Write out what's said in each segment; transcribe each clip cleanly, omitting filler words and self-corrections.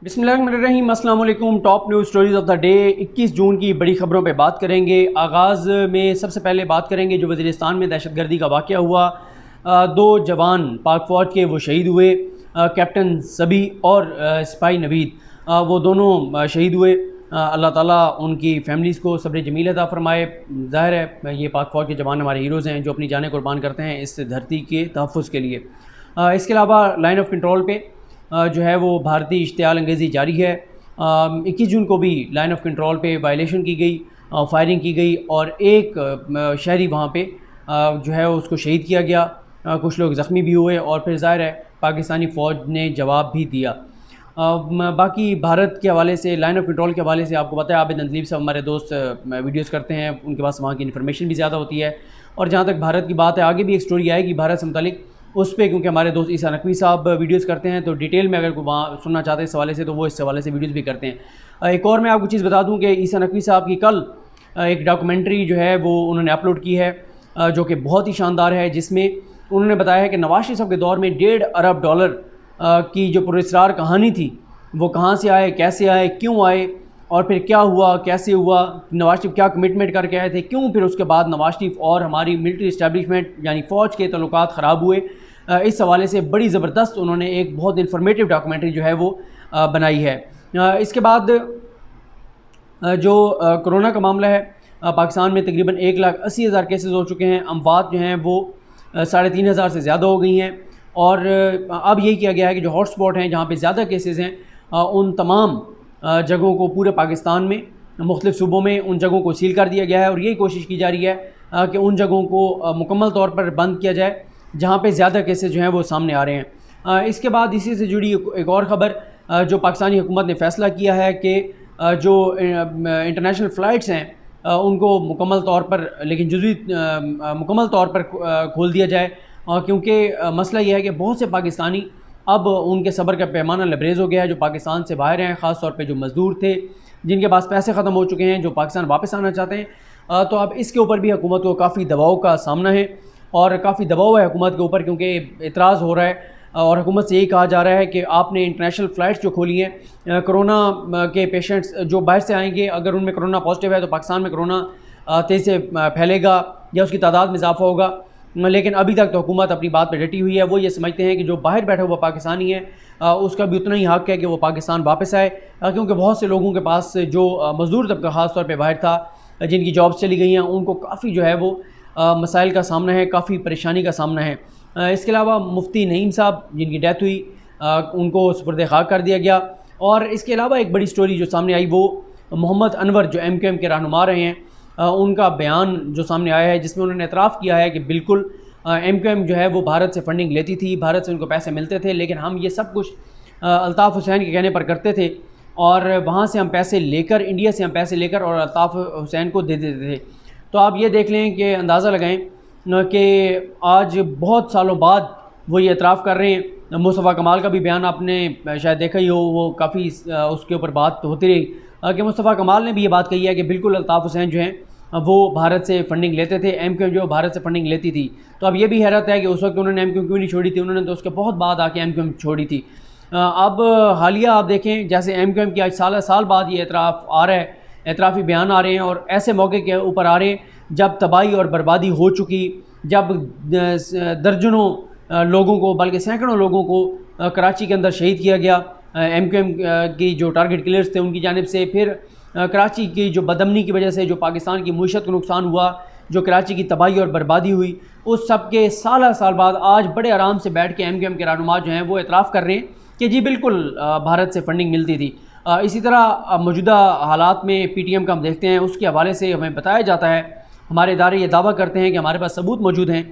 बिस्मिल्लाहिर्रहमानिर्रहीम, अस्सलाम वालेकुम। Top news stories of the day 21 जून की बड़ी खबरों पे बात करेंगे। आगाज़ में सबसे पहले बात करेंगे जो वज़ीरिस्तान में दहशतगर्दी का वाक़या हुआ। दो जवान पाक फ़ौज के वो शहीद हुए, कैप्टन सबी और सिपाही नवीद, वो दोनों शहीद हुए। अल्लाह ताला उनकी फ़ैमिलीज़ को सब्र जमील अता फ़रमाए। ज़ाहिर है ये पाक फ़ौज के जवान हमारे हीरोज़ हैं जो अपनी जानें कुर्बान करते हैं इस धरती के तहफ़्फ़ुज़ के लिए। इसके अलावा लाइन ऑफ कंट्रोल पे जो है वो भारतीय इश्तियाल अंगेज़ी जारी है। 21 जून को भी लाइन ऑफ कंट्रोल पे वायलेशन की गई, फायरिंग की गई और एक शहरी वहाँ पे जो है उसको शहीद किया गया। कुछ लोग ज़ख्मी भी हुए और फिर ज़ाहिर है पाकिस्तानी फ़ौज ने जवाब भी दिया। बाकी भारत के हवाले से, लाइन ऑफ कंट्रोल के हवाले से आपको पता है आबिद नदलीब साहब हमारे दोस्त वीडियोज़ करते हैं, उनके पास वहाँ की इन्फॉर्मेशन भी ज़्यादा होती है। और जहाँ तक भारत की बात है, आगे भी एक स्टोरी आएगी भारत से मुतालिक उस पर, क्योंकि हमारे दोस्त ईसा नकवी साहब वीडियोज़ करते हैं, तो डिटेल में अगर कोई वहाँ सुनना चाहते हैं इस हवाले से तो वो इस हवाले से वीडियोज़ भी करते हैं। एक और मैं आपको चीज़ बता दूँ कि ईसा नकवी साहब की कल एक डॉक्यूमेंट्री जो है वो उन्होंने अपलोड की है, जो कि बहुत ही शानदार है, जिसमें उन्होंने बताया है कि नवाज शरीफ साहब के दौर में $1.5 अरब की जो पुरस्कार कहानी थी वो कहाँ से आए, कैसे आए, क्यों आए और फिर क्या हुआ, कैसे हुआ, नवाज शरीफ क्या कमिटमेंट करके आए थे, क्यों फिर उसके बाद नवाज शरीफ और हमारी मिलिट्री इस्टेब्लिशमेंट यानी फ़ौज के तल्लुकात ख़राब हुए। इस हवाले से बड़ी ज़बरदस्त उन्होंने एक बहुत इन्फॉर्मेटिव डॉक्यूमेंट्री जो है वो बनाई है। इसके बाद जो कोरोना का मामला है, पाकिस्तान में तकरीबन 1,80,000 केसेस हो चुके हैं। अमवात जो हैं वो 3,500 से ज़्यादा हो गई हैं। और अब यही किया गया है कि जो हॉट स्पॉट हैं जहाँ पे ज़्यादा केसेस हैं उन तमाम जगहों को पूरे पाकिस्तान में मुख्तलिफ़ सूबों में उन जगहों को सील कर दिया गया है। और यही कोशिश की जा रही है कि उन जगहों को मुकम्मल तौर पर बंद किया जाए जहाँ पे ज़्यादा केसेस जो हैं वो सामने आ रहे हैं। इसके बाद इसी से जुड़ी एक और ख़बर, जो पाकिस्तानी हुकूमत ने फ़ैसला किया है कि जो इंटरनेशनल फ़्लाइट्स हैं उनको मुकम्मल तौर पर, लेकिन जुज़वी मुकम्मल तौर पर खोल दिया जाए, क्योंकि मसला यह है कि बहुत से पाकिस्तानी अब उनके सब्र का पैमाना लबरेज़ हो गया है, जो पाकिस्तान से बाहर हैं, ख़ास तौर पे जो मज़दूर थे जिनके पास पैसे ख़त्म हो चुके हैं, जो पाकिस्तान वापस आना चाहते हैं। तो अब इसके ऊपर भी हुकूमत को काफ़ी दबाव का सामना है और काफ़ी दबाव है हुकूमत के ऊपर, क्योंकि इतराज़ हो रहा है और हुकूमत से यही कहा जा रहा है कि आपने इंटरनेशनल फ़्लाइट्स जो खोली हैं, कोरोना के पेशेंट्स जो बाहर से आएंगे अगर उनमें कोरोना पॉजिटिव है तो पाकिस्तान में कोरोना तेज़ी से फैलेगा या उसकी तादाद में इजाफा होगा। लेकिन अभी तक तो हुकूमत अपनी बात पर डटी हुई है। वो ये समझते हैं कि जो बाहर बैठा हुआ पाकिस्तानी है उसका भी उतना ही हक़ है कि वो पाकिस्तान वापस आए, क्योंकि बहुत से लोगों के पास जो मज़दूर तबका ख़ास तौर पे बाहर था, जिनकी जॉब्स चली गई हैं, उनको काफ़ी जो है वो मसाइल का सामना है, काफ़ी परेशानी का सामना है। इसके अलावा मुफ्ती नईम साहब जिनकी डेथ हुई, उनको सुपुर्द खाक कर दिया गया। और इसके अलावा एक बड़ी स्टोरी जो सामने आई वो मोहम्मद अनवर जो MQM के रहनुमा रहे हैं, उनका बयान जो सामने आया है, जिसमें उन्होंने एतराफ़ किया है कि बिल्कुल MQM जो है वो भारत से फ़ंडिंग लेती थी, भारत से उनको पैसे मिलते थे, लेकिन हम ये सब कुछ अल्ताफ़ हुसैन के कहने पर करते थे और वहाँ से हम पैसे लेकर, इंडिया से हम पैसे लेकर और अल्ताफ़ हुसैन को दे देते थे। तो आप ये देख लें कि अंदाज़ा लगाएं कि आज बहुत सालों बाद वो ये एतराफ़ कर रहे हैं। मुस्तफ़ा कमाल का भी बयान आपने शायद देखा ही हो, वो काफ़ी उसके ऊपर बात होती रही कि मुस्तफ़ा कमाल ने भी ये बात कही है कि बिल्कुल अल्ताफ़ हुसैन जो हैं वो भारत से फ़ंडिंग लेते थे, MQM जो भारत से फ़ंडिंग लेती थी। तो अब ये भी हैरत है कि उस वक्त उन्होंने MQM क्यों नहीं छोड़ी थी, उन्होंने तो उसके बहुत बाद आके MQM छोड़ी थी। अब हालिया आप देखें जैसे MQM की आज साल बाद ये एतराफ़ आ रहा है, एतराफ़ी बयान आ रहे हैं और ऐसे मौके के ऊपर आ रहे हैं जब तबाही और बर्बादी हो चुकी, जब दर्जनों लोगों को बल्कि सैकड़ों लोगों को कराची के अंदर शहीद किया गया MQM की जो टारगेट किलर्स थे उनकी जानिब से। फिर कराची की जो बदअमनी की वजह से जो पाकिस्तान की मईशत को नुकसान हुआ, जो कराची की तबाही और बर्बादी हुई, उस सब के साल बाद आज बड़े आराम से बैठ के MQM के रहनुमा जो हैं वो एतराफ़ कर रहे हैं कि जी बिल्कुल भारत से फ़ंडिंग मिलती थी। इसी तरह मौजूदा हालात में PTM का हम देखते हैं, उसके हवाले से हमें बताया जाता है, हमारे इदारे ये दावा करते हैं कि हमारे पास सबूत मौजूद हैं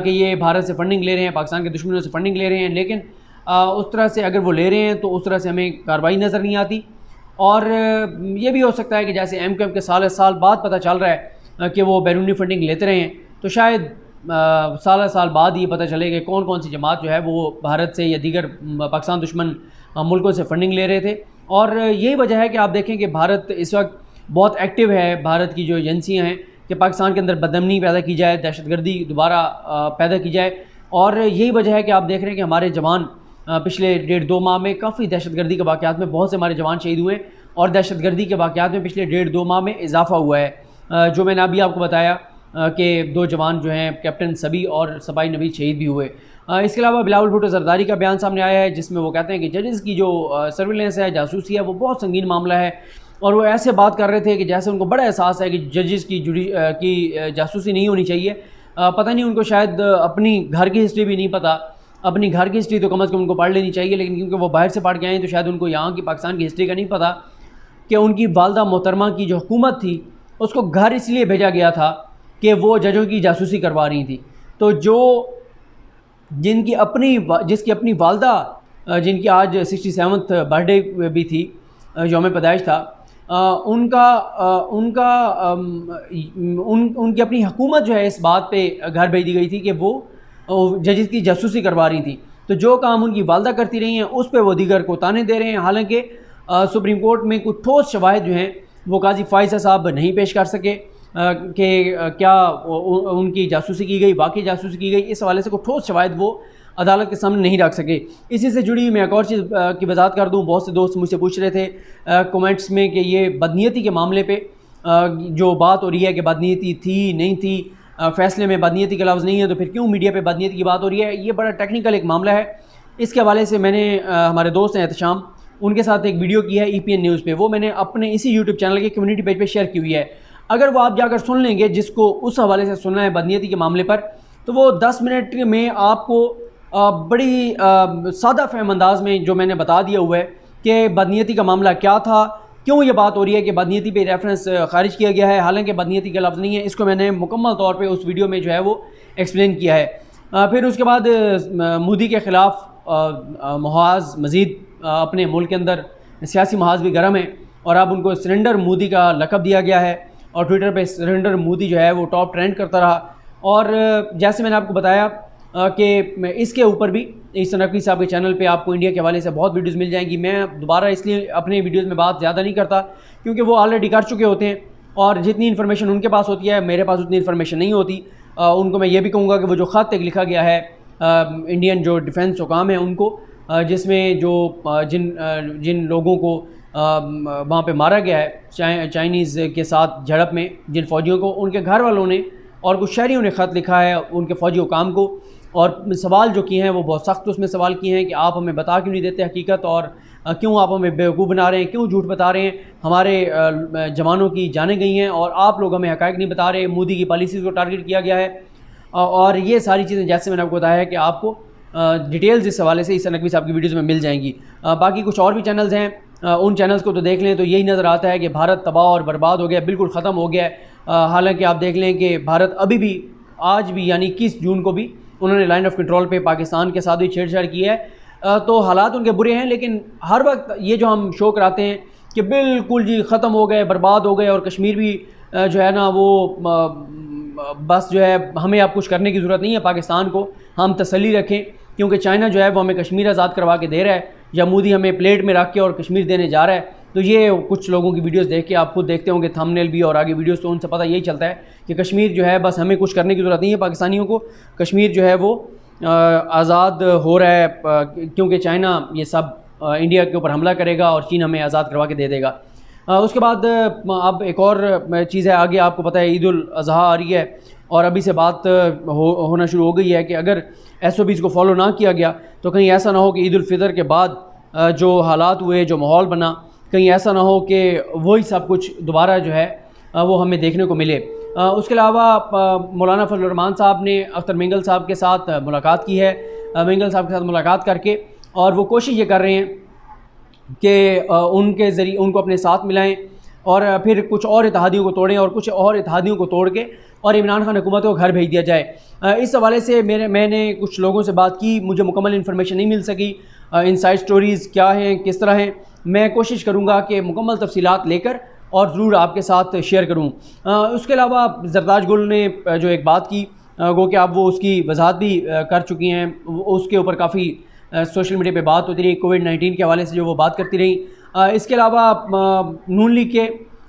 कि ये भारत से फ़ंडिंग ले रहे हैं, पाकिस्तान के दुश्मनों से फ़ंडिंग ले रहे हैं, लेकिन उस तरह से अगर वो ले रहे हैं तो उस तरह से हमें कार्रवाई नज़र नहीं आती। और ये भी हो सकता है कि जैसे MQM के साल बाद पता चल रहा है कि वो बैरूनी फ़ंडिंग लेते रहे हैं, तो शायद साल बाद ये पता चले कि कौन कौन सी जमात जो है वो भारत से या दीगर पाकिस्तान दुश्मन मुल्कों से फ़ंडिंग ले रहे थे। और यही वजह है कि आप देखें कि भारत इस वक्त बहुत एक्टिव है, भारत की जो एजेंसियाँ हैं, कि पाकिस्तान के अंदर बदअमनी पैदा की जाए, दहशतगर्दी दोबारा पैदा की जाए। और यही वजह है कि आप देख रहे हैं कि हमारे जवान पिछले 1.5-2 माह में काफ़ी दहशतगर्दी के वाक़यात में बहुत से हमारे जवान शहीद हुए और दहशतगर्दी के वाक़यात में पिछले 1.5-2 माह में इजाफा हुआ है। जो मैंने अभी आपको बताया कि 2 जवान जो हैं कैप्टन सबी और सबाई नवीद शहीद भी हुए। इसके अलावा बिलावल भुट्टो जरदारी का बयान सामने आया है जिसमें वो कहते हैं कि जजेस की जो सर्विलेंस है, जासूसी है, वो बहुत संगीन मामला है और वो ऐसे बात कर रहे थे कि जैसे उनको बड़ा एहसास है कि जजेस की जासूसी नहीं होनी चाहिए। पता नहीं उनको शायद अपनी घर की हिस्ट्री भी नहीं पता, अपनी घर की हिस्ट्री तो कम अज़ कम उनको पढ़ लेनी चाहिए, लेकिन क्योंकि वो बाहर से पढ़ के आए हैं तो शायद उनको यहाँ की पाकिस्तान की हिस्ट्री का नहीं पता कि उनकी वालदा मोहतरमा की जो हुकूमत थी उसको घर इसलिए भेजा गया था कि वो जजों की जासूसी करवा रही थी। तो जिसकी अपनी वालदा, जिनकी आज 67th बर्थडे भी थी, यौम पैदाइश था, उनकी अपनी हुकूमत जो है इस बात पे घर भेज दी गई थी कि वो जजेस की जासूसी करवा रही थी। तो जो काम उनकी वालदा करती रही हैं उस पर वो दीगर को ताने दे रहे हैं। हालांकि सुप्रीम कोर्ट में कुछ ठोस शवाहिद जो हैं वो काजी फाइज़ा साहब नहीं पेश कर सके कि क्या उनकी जासूसी की गई, वाकई जासूसी की गई, इस हवाले से कोई ठोस शवाहिद वो अदालत के सामने नहीं रख सके। इसी से जुड़ी मैं एक और चीज़ की वजाहत कर दूं। बहुत से दोस्त मुझसे पूछ रहे थे कमेंट्स में कि ये बदनीयती के मामले पे जो बात हो रही है कि बदनीयती थी नहीं थी, फ़ैसले में बदनीयती का लफ्ज़ नहीं है तो फिर क्यों मीडिया पे बदनीयती की बात हो रही है, ये बड़ा टेक्निकल एक मामला है। इसके हवाले से मैंने हमारे दोस्त हैं एहतशाम, उनके साथ एक वीडियो की है EPN न्यूज़ पे, वो मैंने अपने इसी यूट्यूब चैनल के कम्युनिटी पेज पे शेयर की हुई है। अगर वो आप जाकर सुन लेंगे, जिसको उस हवाले से सुनना है बदनीयती के मामले पर, तो वो 10 मिनट में आपको बड़ी सादा फहम अंदाज में जो मैंने बता दिया हुआ है कि बदनीयती का मामला क्या था, क्यों ये बात हो रही है कि बदनीयती पे रेफरेंस खारिज किया गया है, हालांकि बदनीयती का लफ्ज़ नहीं है। इसको मैंने मुकम्मल तौर पे उस वीडियो में जो है वो एक्सप्लेन किया है। फिर उसके बाद मोदी के ख़िलाफ़ मुहाज़ मज़ीद अपने मुल्क के अंदर सियासी मुहाज़ भी गर्म है और अब उनको सरेंडर मोदी का लक़ब दिया गया है और ट्विटर पे सरेंडर मोदी जो है वो टॉप ट्रेंड करता रहा। और जैसे मैंने आपको बताया कि इसके ऊपर भी इस नकवी साहब के चैनल पे आपको इंडिया के हवाले से बहुत वीडियोस मिल जाएंगी। मैं दोबारा इसलिए अपने वीडियोस में बात ज़्यादा नहीं करता क्योंकि वो ऑलरेडी कर चुके होते हैं और जितनी इन्फॉर्मेशन उनके पास होती है मेरे पास उतनी इन्फॉर्मेशन नहीं होती। उनको मैं ये भी कहूँगा कि वो जो ख़त एक लिखा गया है इंडियन जो डिफेंस हुकाम है उनको, जिसमें जो जिन लोगों को वहाँ पे मारा गया है चाइनीज़ के साथ झड़प में, जिन फ़ौजियों को, उनके घर वालों ने और कुछ शहरियों ने ख़त लिखा है उनके फ़ौजी हुकाम को और सवाल जो किए हैं वो बहुत सख्त उसमें सवाल किए हैं कि आप हमें बता क्यों नहीं देते हकीकत और क्यों आप हमें बेवकूफ़ बना रहे हैं, क्यों झूठ बता रहे हैं, हमारे जवानों की जानें गई हैं और आप लोग हमें हक़ाइक़ नहीं बता रहे, मोदी की पॉलिसीज़ को टारगेट किया गया है। और ये सारी चीज़ें जैसे मैंने आपको बताया है कि आपको डिटेल्स इस हवाले से इस नकवी साहब की वीडियोज़ में मिल जाएंगी। बाकी कुछ और भी चैनल्स हैं, उन चैनल्स को तो देख लें तो यही नज़र आता है कि भारत तबाह और बर्बाद हो गया, बिल्कुल ख़त्म हो गया है। हालांकि आप देख लें कि भारत अभी भी, आज भी, यानी 21 जून को भी उन्होंने लाइन ऑफ कंट्रोल पे पाकिस्तान के साथ भी छेड़छाड़ की है। तो हालात उनके बुरे हैं, लेकिन हर वक्त ये जो हम शो कराते हैं कि बिल्कुल जी ख़त्म हो गए, बर्बाद हो गए और कश्मीर भी जो है ना वो बस जो है हमें अब कुछ करने की ज़रूरत नहीं है, पाकिस्तान को हम तसल्ली रखें क्योंकि चाइना जो है वो हमें कश्मीर आज़ाद करवा के दे रहा है या मोदी हमें प्लेट में रख के और कश्मीर देने जा रहा है। तो ये कुछ लोगों की वीडियोस देख के आप खुद देखते होंगे थंबनेल भी और आगे वीडियोस, तो उनसे पता यही चलता है कि कश्मीर जो है बस हमें कुछ करने की ज़रूरत नहीं है पाकिस्तानियों को, कश्मीर जो है वो आज़ाद हो रहा है क्योंकि चाइना ये सब इंडिया के ऊपर हमला करेगा और चीन हमें आज़ाद करवा के दे देगा। उसके बाद अब एक और चीज़ है, आगे आपको पता है ईद उल अज़हा आ रही है और अभी से बात होना शुरू हो गई है कि अगर SOPs को फॉलो ना किया गया तो कहीं ऐसा ना हो कि ईद उल फितर के बाद जो हालात हुए, जो माहौल बना, कहीं ऐसा ना हो कि वही सब कुछ दोबारा जो है वो हमें देखने को मिले। उसके अलावा मौलाना फजल रहमान साहब ने अख्तर मिंगल साहब के साथ मुलाकात की है। मिंगल साहब के साथ मुलाकात करके और वो कोशिश ये कर रहे हैं कि उनके ज़रिए उनको अपने साथ मिलाएं और फिर कुछ और इत्तेहादियों को तोड़ें और कुछ और इत्तेहादियों को तोड़ के और इमरान खान हुकूमत को घर भेज दिया जाए। इस हवाले से मैंने कुछ लोगों से बात की, मुझे मुकम्मल इन्फॉर्मेशन नहीं मिल सकी, इनसाइड स्टोरीज़ क्या हैं, किस तरह हैं। मैं कोशिश करूँगा कि मुकम्मल तफसीलात लेकर और ज़रूर आपके साथ शेयर करूँ। उसके अलावा जरदाज गुल ने जो एक बात की, गो कि आप वो उसकी वजाहत भी कर चुकी हैं, उसके ऊपर काफ़ी सोशल मीडिया पे बात होती रही, कोविड-19 के हवाले से जो वो बात करती रही। इसके अलावा नून लीग के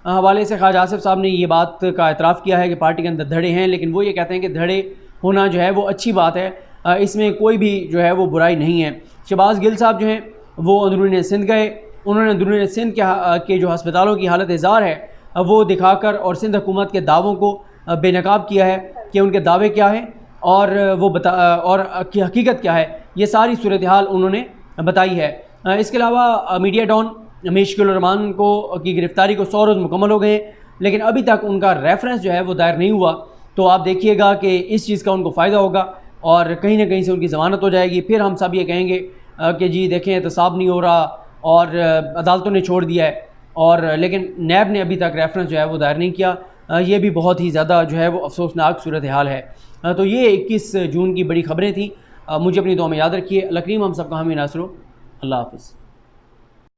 हवाले से ख्वाजा आसिफ साहब ने ये बात का एतराफ़ किया है कि पार्टी के अंदर धड़े हैं, लेकिन वो ये कहते हैं कि धड़े होना जो है वो अच्छी बात है। इसमें कोई भी जो है वो बुराई नहीं है। शहबाज गिल साहब जो हैं वो अंदरूनी सिंध गए, उन्होंने अंदरूनी सिंध के जो हस्पतालों की हालत इज़ार है वो दिखाकर और सिंध हुकूमत के दावों को बेनकाब किया है कि उनके दावे क्या हैं और वो और की हकीकत क्या है, ये सारी सूरत हाल उन्होंने बताई है। इसके अलावा मीडिया डॉन मुश्किल रहमान की गिरफ़्तारी को 100 रोज़ मुकम्मल हो गए, लेकिन अभी तक उनका रेफरेंस जो है वो दायर नहीं हुआ। तो आप देखिएगा कि इस चीज़ का उनको फ़ायदा होगा और कहीं ना कहीं से उनकी ज़मानत हो जाएगी। फिर हम सब ये कहेंगे कि जी देखें एहतसाब नहीं हो रहा और अदालतों ने छोड़ दिया है, और लेकिन नैब ने अभी तक रेफरेंस जो है वो दायर नहीं किया। ये भी बहुत ही ज़्यादा जो है वो अफसोसनाक सूरत हाल है। तो ये 21 जून की बड़ी ख़बरें थी। मुझे अपनी दुआ में याद रखिए। अल्लाह करीम हम सबका हामी नासरो। अल्लाह हाफ़िज़।